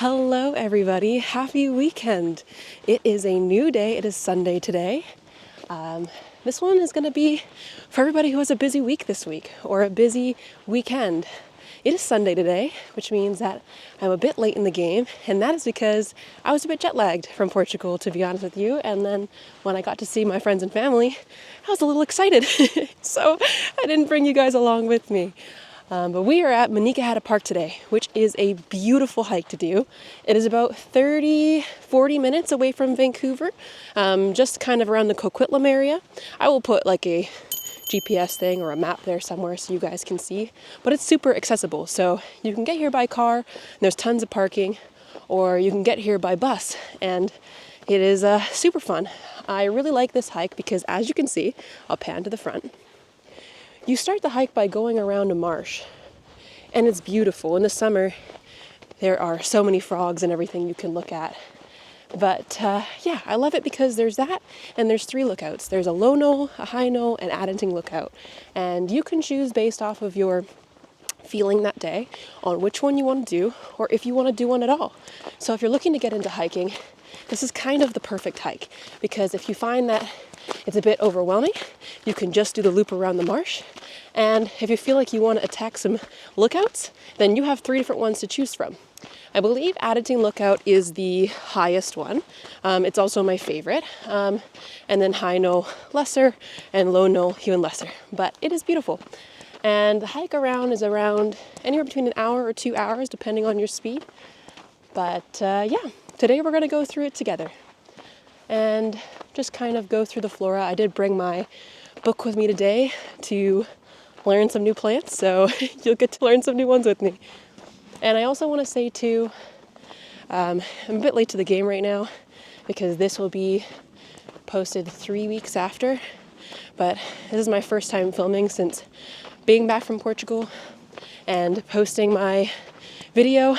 Hello everybody, happy weekend. It is a new day, it is Sunday today. This one is going to be for everybody who has a busy week this week or a busy weekend. It is Sunday today, which means that I'm a bit late in the game, and that is because I was a bit jet lagged from Portugal, to be honest with you, and then when I got to see my friends and family, I was a little excited, so I didn't bring you guys along with me. But we are at Minnekhada Park today, which is a beautiful hike to do. It is about 40 minutes away from Vancouver, just kind of around the Coquitlam area. I will put like a GPS thing or a map there somewhere so you guys can see, but it's super accessible. So you can get here by car, and there's tons of parking, or you can get here by bus, and it is super fun. I really like this hike because, as you can see, I'll pan to the front. You start the hike by going around a marsh, and it's beautiful. In the summer, there are so many frogs and everything you can look at. But yeah, I love it because there's that, and there's 3 lookouts. There's a low knoll, a high knoll, and Addington lookout. And you can choose based off of your feeling that day on which one you want to do, or if you want to do one at all. So if you're looking to get into hiking, this is kind of the perfect hike, because if you find that it's a bit overwhelming, you can just do the loop around the marsh. And if you feel like you want to attack some lookouts, then you have 3 different ones to choose from. I believe Addington Lookout is the highest one. It's also my favorite. And then high knoll lesser, and low knoll even lesser. But it is beautiful. And the hike around is around anywhere between an hour or 2 hours, depending on your speed. But yeah, today we're going to go through it together and just kind of go through the flora. I did bring my book with me today to learn some new plants, so you'll get to learn some new ones with me. And I also want to say too, I'm a bit late to the game right now because this will be posted 3 weeks after, but this is my first time filming since being back from Portugal and posting my video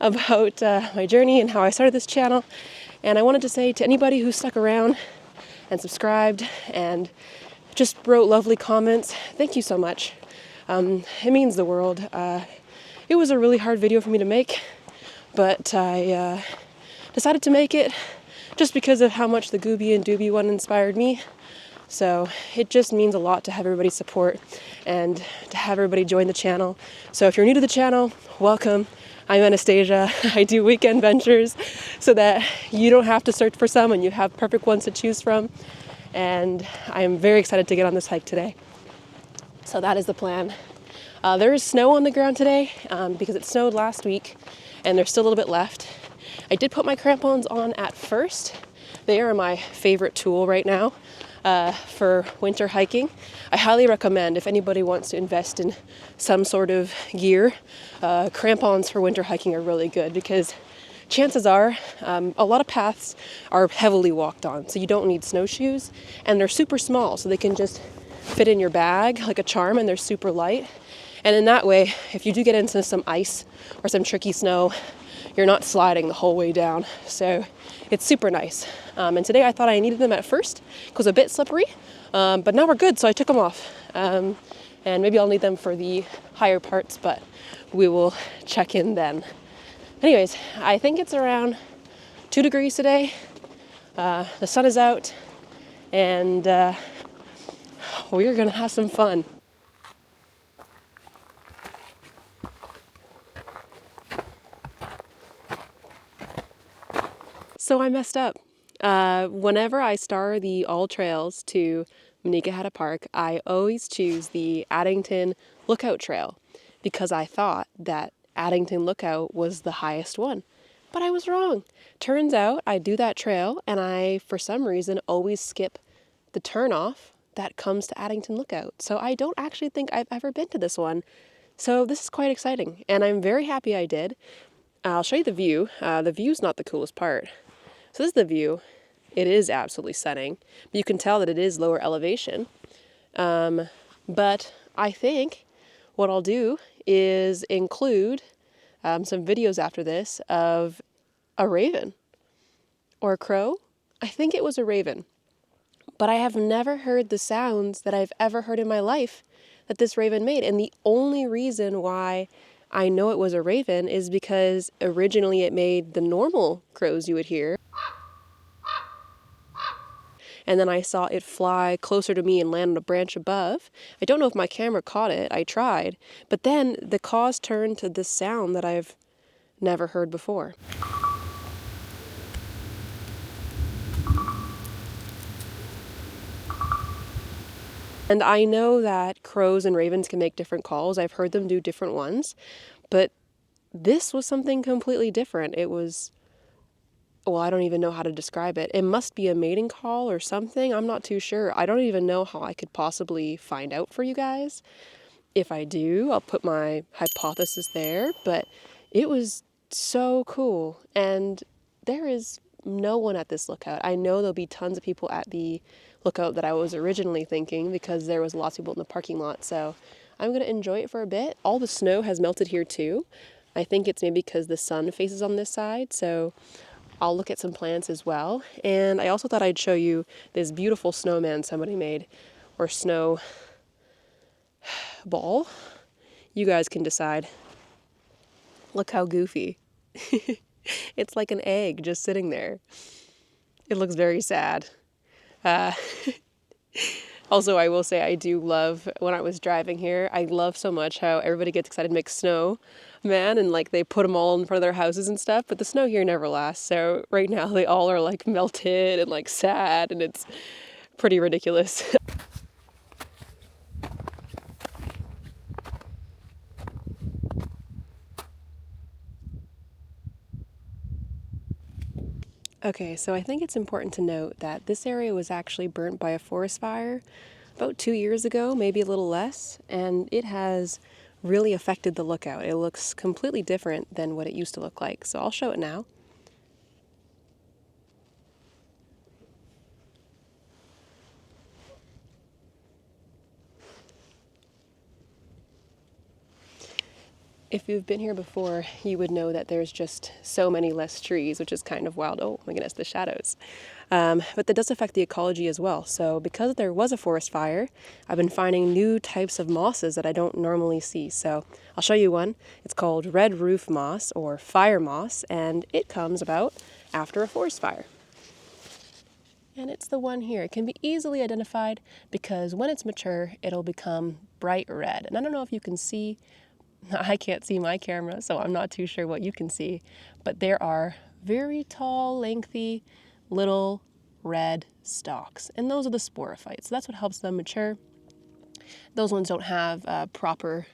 about my journey and how I started this channel. And I wanted to say to anybody who stuck around and subscribed and just wrote lovely comments, thank you so much. It means the world. It was a really hard video for me to make, but I decided to make it just because of how much the Gooby and Doobie one inspired me. So it just means a lot to have everybody's support and to have everybody join the channel. So if you're new to the channel, welcome. I'm Anastasia. I do weekend ventures so that you don't have to search for some and you have perfect ones to choose from. And I am very excited to get on this hike today. So that is the plan. There is snow on the ground today because it snowed last week and there's still a little bit left. I did put my crampons on at first. They are my favorite tool right now for winter hiking. I highly recommend, if anybody wants to invest in some sort of gear, crampons for winter hiking are really good because chances are a lot of paths are heavily walked on, so you don't need snowshoes, and they're super small, so they can just fit in your bag like a charm, and they're super light. And in that way, if you do get into some ice or some tricky snow, you're not sliding the whole way down. So it's super nice. And today I thought I needed them at first because it was a bit slippery, but now we're good, so I took them off. And maybe I'll need them for the higher parts, but we will check in then. Anyways, I think it's around 2 degrees today. The sun is out, and we're gonna have some fun. So I messed up. Whenever I star the all trails to Minnekhada Park, I always choose the Addington Lookout Trail because I thought that Addington Lookout was the highest one. But I was wrong. Turns out I do that trail and I, for some reason, always skip the turnoff that comes to Addington Lookout. So I don't actually think I've ever been to this one. So this is quite exciting and I'm very happy I did. I'll show you the view. The view's not the coolest part. So this is the view. It is absolutely stunning. But you can tell that it is lower elevation. But I think what I'll do is include some videos after this of a raven or a crow. I think it was a raven. But I have never heard the sounds that I've ever heard in my life that this raven made. And the only reason why I know it was a raven is because originally it made the normal crows you would hear. And then I saw it fly closer to me and land on a branch above. I don't know if my camera caught it. I tried. But then the cause turned to this sound that I've never heard before. And I know that crows and ravens can make different calls. I've heard them do different ones. But this was something completely different. It was, well, I don't even know how to describe it. It must be a mating call or something. I'm not too sure. I don't even know how I could possibly find out for you guys. If I do, I'll put my hypothesis there. But it was so cool. And there is no one at this lookout. I know there'll be tons of people at the lookout that I was originally thinking because there was lots of people in the parking lot. So I'm going to enjoy it for a bit. All the snow has melted here too. I think it's maybe because the sun faces on this side. So I'll look at some plants as well. And I also thought I'd show you this beautiful snowman somebody made, or snow ball. You guys can decide. Look how goofy. It's like an egg just sitting there. It looks very sad. Also, I will say I do love, when I was driving here, I love so much how everybody gets excited to make snow, man, and like they put them all in front of their houses and stuff, but the snow here never lasts. So right now they all are like melted and like sad, and it's pretty ridiculous. Okay, so I think it's important to note that this area was actually burnt by a forest fire about 2 years ago, maybe a little less, and it has really affected the lookout. It looks completely different than what it used to look like, so I'll show it now. If you've been here before, you would know that there's just so many less trees, which is kind of wild. Oh my goodness, the shadows. But that does affect the ecology as well. So because there was a forest fire, I've been finding new types of mosses that I don't normally see. So I'll show you one. It's called red roof moss or fire moss, and it comes about after a forest fire. And it's the one here. It can be easily identified because when it's mature, it'll become bright red. And I don't know if you can see, I can't see my camera, so I'm not too sure what you can see, but there are very tall, lengthy, little red stalks, and those are the sporophytes. So that's what helps them mature. Those ones don't have proper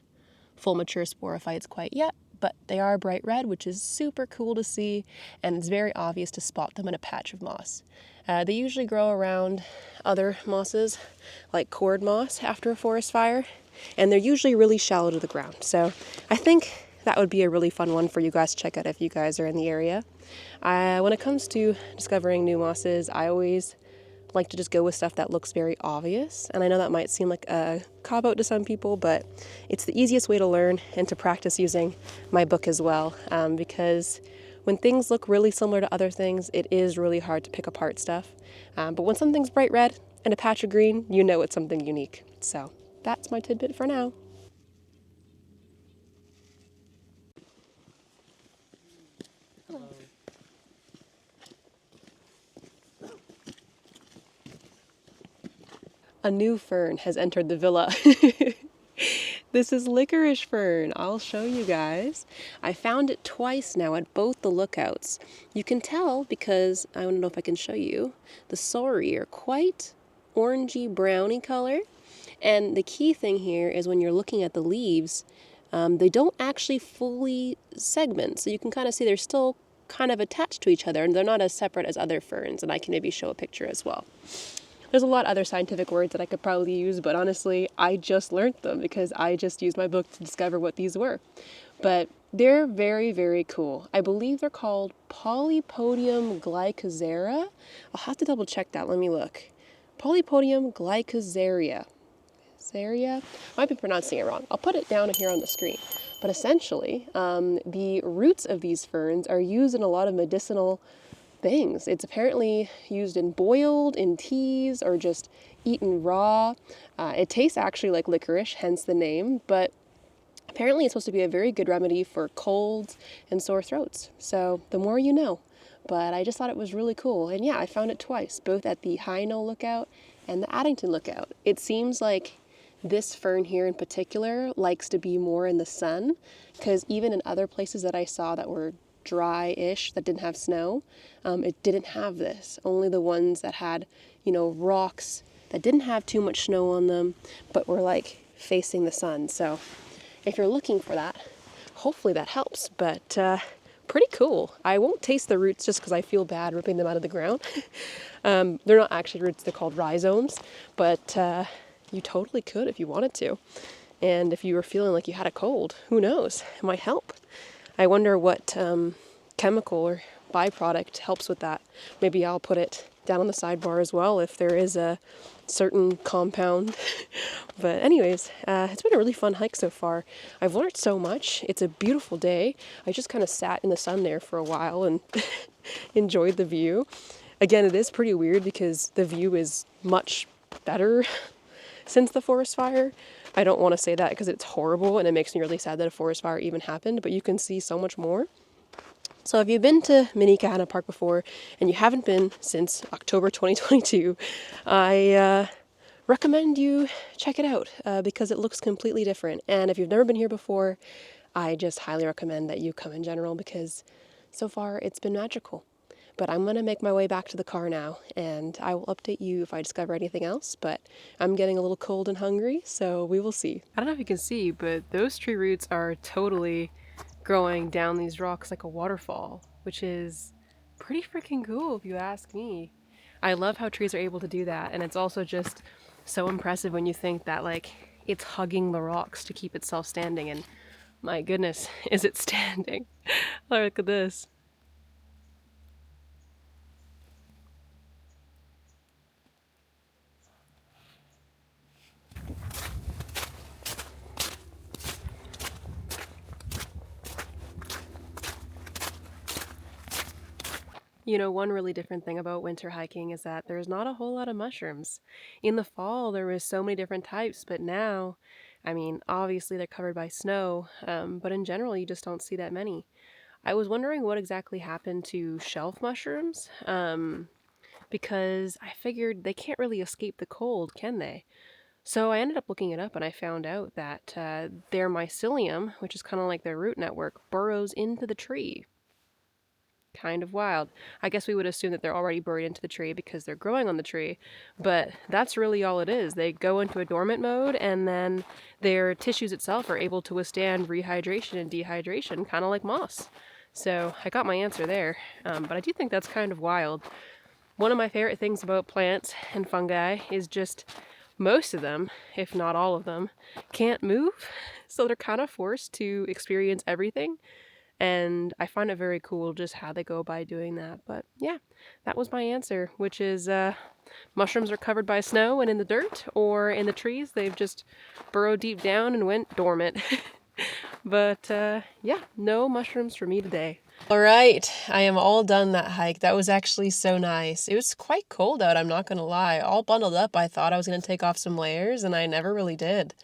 full mature sporophytes quite yet, but they are bright red, which is super cool to see, and it's very obvious to spot them in a patch of moss. They usually grow around other mosses, like cord moss after a forest fire, and they're usually really shallow to the ground. So I think that would be a really fun one for you guys to check out if you guys are in the area. When it comes to discovering new mosses, I always like to just go with stuff that looks very obvious. And I know that might seem like a cop-out to some people, but it's the easiest way to learn and to practice using my book as well. Because when things look really similar to other things, it is really hard to pick apart stuff. But when something's bright red and a patch of green, you know it's something unique. So that's my tidbit for now. A new fern has entered the villa. This is licorice fern. I'll show you guys. I found it twice now at both the lookouts. You can tell because, I don't know if I can show you, the sori are quite orangey browny color. And the key thing here is when you're looking at the leaves, they don't actually fully segment. So you can kind of see they're still kind of attached to each other and they're not as separate as other ferns. And I can maybe show a picture as well. There's a lot of other scientific words that I could probably use, but honestly, I just learned them because I just used my book to discover what these were. But they're very, very cool. I believe they're called Polypodium glycosera. I'll have to double check that. Let me look. Polypodium glycosaria. Saria? Might be pronouncing it wrong. I'll put it down here on the screen. But essentially, the roots of these ferns are used in a lot of medicinal things. It's apparently used in boiled, in teas, or just eaten raw. It tastes actually like licorice, hence the name, but Apparently it's supposed to be a very good remedy for colds and sore throats. So the more you know. But I just thought it was really cool. And yeah, I found it twice, both at the High Knoll Lookout and the Addington Lookout. It seems like this fern here in particular likes to be more in the sun, because even in other places that I saw that were dry-ish, that didn't have snow, it didn't have this. Only the ones that had, rocks that didn't have too much snow on them, but were like facing the sun. So if you're looking for that, hopefully that helps. But pretty cool. I won't taste the roots just because I feel bad ripping them out of the ground. They're not actually roots, they're called rhizomes, but you totally could if you wanted to. And if you were feeling like you had a cold, who knows, it might help. I wonder what chemical or byproduct helps with that. Maybe I'll put it down on the sidebar as well if there is a certain compound. But anyways, it's been a really fun hike so far. I've learned so much. It's a beautiful day. I just kind of sat in the sun there for a while and enjoyed the view. Again, it is pretty weird because the view is much better since the forest fire. I don't want to say that because it's horrible and it makes me really sad that a forest fire even happened, but you can see so much more. So if you've been to Minnekhada Park before and you haven't been since October 2022, I recommend you check it out because it looks completely different. And if you've never been here before, I just highly recommend that you come in general because so far it's been magical. But I'm going to make my way back to the car now, and I will update you if I discover anything else, but I'm getting a little cold and hungry, so we will see. I don't know if you can see, but those tree roots are totally growing down these rocks like a waterfall, which is pretty freaking cool if you ask me. I love how trees are able to do that, and it's also just so impressive when you think that, like, it's hugging the rocks to keep itself standing, and my goodness, is it standing? Look at this. One really different thing about winter hiking is that there's not a whole lot of mushrooms. In the fall, there was so many different types, but now, obviously they're covered by snow, but in general, you just don't see that many. I was wondering what exactly happened to shelf mushrooms, because I figured they can't really escape the cold, can they? So I ended up looking it up and I found out that their mycelium, which is kind of like their root network, burrows into the tree. Kind of wild. I guess we would assume that they're already buried into the tree because they're growing on the tree, but that's really all it is. They go into a dormant mode and then their tissues itself are able to withstand rehydration and dehydration, kind of like moss. So I got my answer there, but I do think that's kind of wild. One of my favorite things about plants and fungi is just most of them, if not all of them, can't move, so they're kind of forced to experience everything. And I find it very cool just how they go by doing that. But yeah, that was my answer, which is mushrooms are covered by snow and in the dirt, or in the trees, they've just burrowed deep down and went dormant. But yeah, no mushrooms for me today. All right, I am all done that hike. That was actually so nice. It was quite cold out, I'm not going to lie. All bundled up, I thought I was going to take off some layers, and I never really did.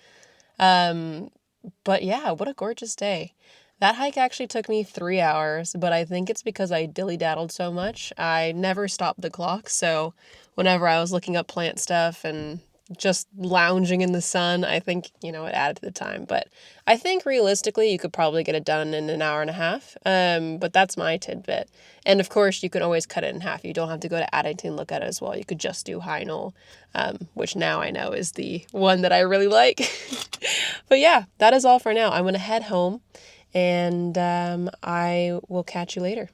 But yeah, what a gorgeous day. That hike actually took me 3 hours, but I think it's because I dilly-daddled so much. I never stopped the clock, so whenever I was looking up plant stuff and just lounging in the sun, I think, it added to the time. But I think realistically, you could probably get it done in an hour and a half. But that's my tidbit. And of course, you can always cut it in half. You don't have to go to Addington Lookout as well. You could just do High Knoll, which now I know is the one that I really like. But yeah, that is all for now. I'm going to head home. And I will catch you later.